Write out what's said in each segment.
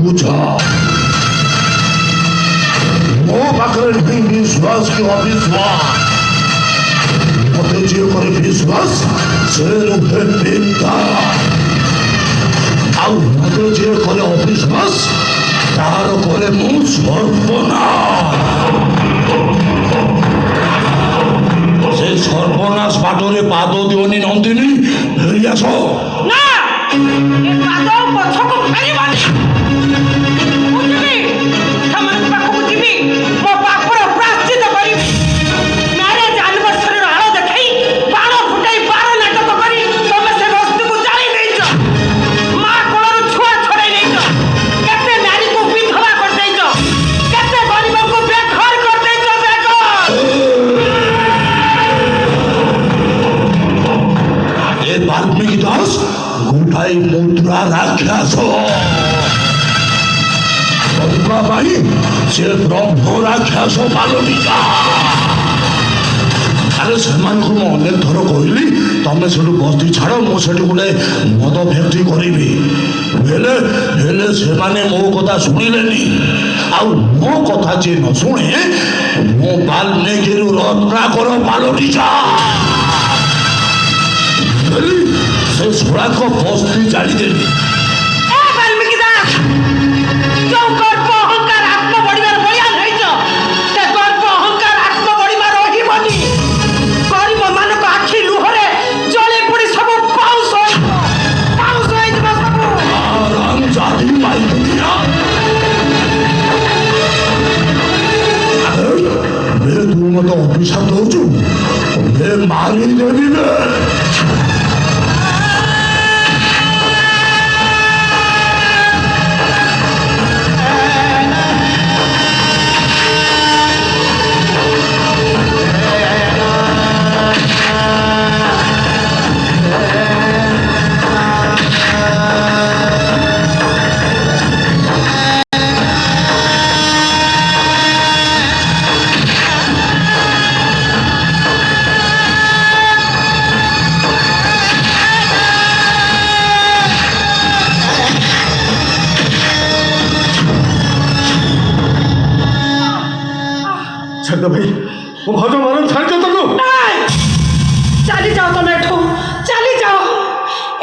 बुझ मो पाखे नहीं विश्वास की अविश्वास मत जे करे विश्वास से रुहे पिता आउ मत जे करे अविश्वास तार करे मु सर्वनाश से सर्वनाश बाटरे पाद दिवनी नंदिनी फेरी आस ना ए पाद पछको फेरिबानी बुझिबी समान पाखକୁ ଯିବି ମୋ ପାପର ପ୍ରାୟଶ୍ଚିତ କରିବି ମ୍ୟାରେଜ ଆନିଭର୍ସରୀର ଆଳ ଦେଖାଇ ବାଣ ଫୁଟାଇ ବାର ନାଟକ କରି ତମେ ସେ ବସ୍ତିକୁ ଜାଳି ଦେଇଛ ମା କୋଳରୁ ଛୁଆ ଛଡ଼ାଇ ନେଇଛ କେତେ ନାରୀକୁ ବିଧବା କରିଦେଇଛ କେତେ ଗରିବଙ୍କୁ ବେଘର କରିଦେଇଛ ବେଘର ए वाल्मीकि दास गोटाई मुद्रा राक्षस भाई से ब्रह्म राक्षस पालटिका अरे से अनेक थर कहली तमें से बस्ती छाड़ मुझे गोटे मद फैक्ट्री करी से मो कथा शुणिले मो कथा जे न शुणे मो वाल्मीकि रत्नाकर पालटिका से छोड़ा को बस्ती जाली देली ए वाल्मीकि दास जो गर्व अहंकार आत्म बढिबार बलियान हैछ से गर्व अहंकार आत्म बढिबार रहिबनी गरीब मानको आखि लुहरे जले पड़ी सब पाउस होइछ सब आराम जाती पाई दुनिया बे तू मत अभिशाप दौचु बे मारी देवी बे भाई वो भाजो मारो छाड़ दो तको चली जाओ तुम एठो चली जाओ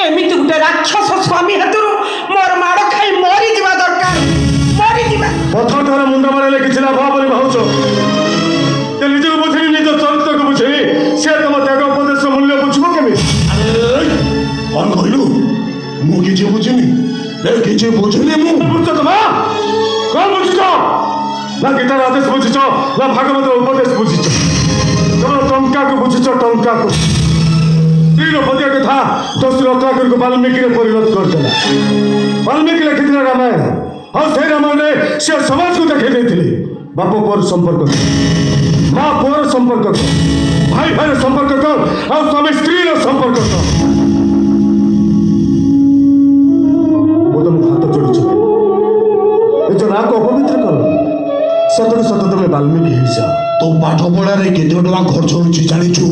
एमिति गुटे राक्षस स्वामी हेतुरु मोर माड़ खाई मरी जिबा दरकार मरी जिबा पथर धर मुंडा मारे किछि लाभ बोली भाउचो ते निज को बुझिनी निज चरित्र को बुझिनी से तुम त्याग उपदेश मूल्य बुझबो केमे कौन कहलु मु किछि बुझिनी ए किछि बुझिनी मु बुझतो तमा कौन बुझतो ना गीतार आदेश बुझिଛ ना भागवत उपदेश बुझिଛ तमर टंका को बुझिଛ टंका को स्त्री पतिया कथा दोस्त रत्नाकर को वाल्मीकि ने परिणत कर देला वाल्मीकि लिखिथिले रामायण और से रामायण से समाज को देखै देथिले बाप पुअर संपर्क माँ पुअर संपर्क भाई भाई संपर्क और स्वामी स्त्री संपर्क वो तुम हाथ जोड़िछ ए जो नाक अपवित्र करो सतरे सत तुम वाल्मीकि हिसा तो पाठ पढ़ारे केते टका खर्च होछि जानिछु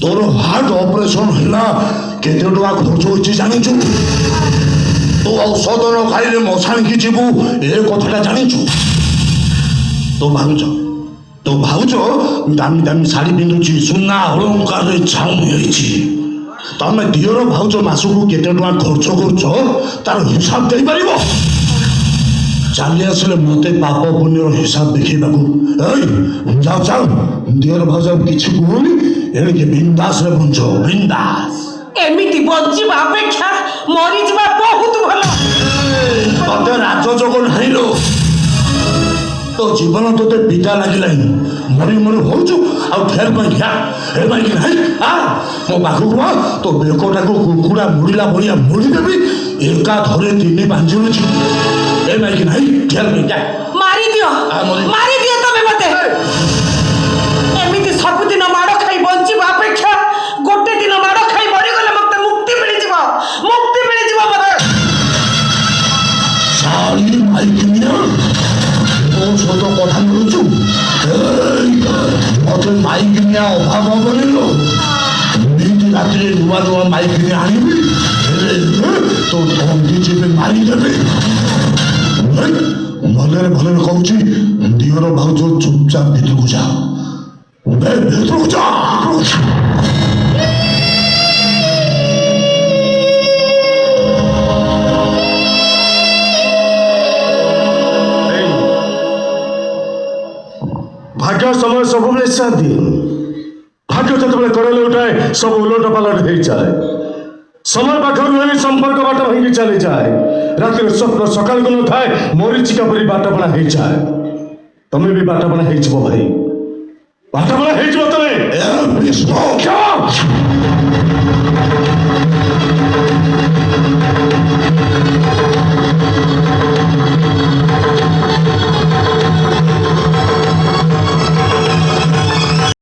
तोर हार्ट ऑपरेशन हैला केते टका खर्च होछि जानिछु तो औषध न खाइले मशान की जीवु ए कथाटा जानिछु तो भाउज दामी दामी शाड़ी पिंधुछि सुना अलंकार रे छाउनी होइछि तमे दियर भाउज मासुकु केते टका खर्च करछ तार हिसाब देई परिबो चाली आसले मते पाप पुण्यर हिसाब देखा जाओ जाओ दियर भाज किसी कहनी एणिके बिंदास रे बंच बिंदास एमिति बंचिबा अपेक्षा मरी जिबा बहुत भलो तते राजजोग नाइलो तो जीवन तोते पिता लागिलानी मरी मरी होचु आ फेर माइया हे माइक नाही आ मो बाखु को तो बेकोटा को कुकुड़ा मुड़ीला बलिया मुड़ी देबी एका धरे तिनी बांजिलुछि ए माइक नाही फेर माइया मारी दियो तमे मते एमिति सब दिन माड़ खाई बंचिबा अपेक्षा गोटे दिन माड़ खाई मरी गले मते मुक्ति मिली जिवो मते साली माइक निया ओ छोटो कथा मिलुछु मते माइक निया अभाव बनिलो नीति रात्रि नुआ नुआ माइक निया आनिबी তো ধমকি চেপে মারি দেবে ভলের ভলের কହୁଛି ଦିଅର ଭାଉଜ ଚୁପଚାପ ଭିତରକୁ ଯା ଭିତରକୁ ଯା ଭାଗ୍ୟ ସମୟ ସବୁବେଳେ ସାଥ ଦିଏ ଭାଗ୍ୟ ଯେତେବେଳେ କରେଲେ ଉଠାଏ ସବୁ ଉଲଟ ପାଲଟ ହେଇଯାଏ ସମୟ ପାଖରୁ ରହି ସମ୍ପର୍କ ବାଟ ଭାଙ୍ଗି ଚାଲିଯାଏ ରାତିରେ ସ୍ୱପ୍ନ ସକାଳକୁ ନଥାଏ ମରିଚିକା ପରି ବାଟବଣା ହେଇଯାଏ ତମେ ବି ବାଟବଣା ହେଇଯିବ ଭାଇ ବାଟବଣା ହେଇଯିବ ତମେ ବିଷ୍ଣୁ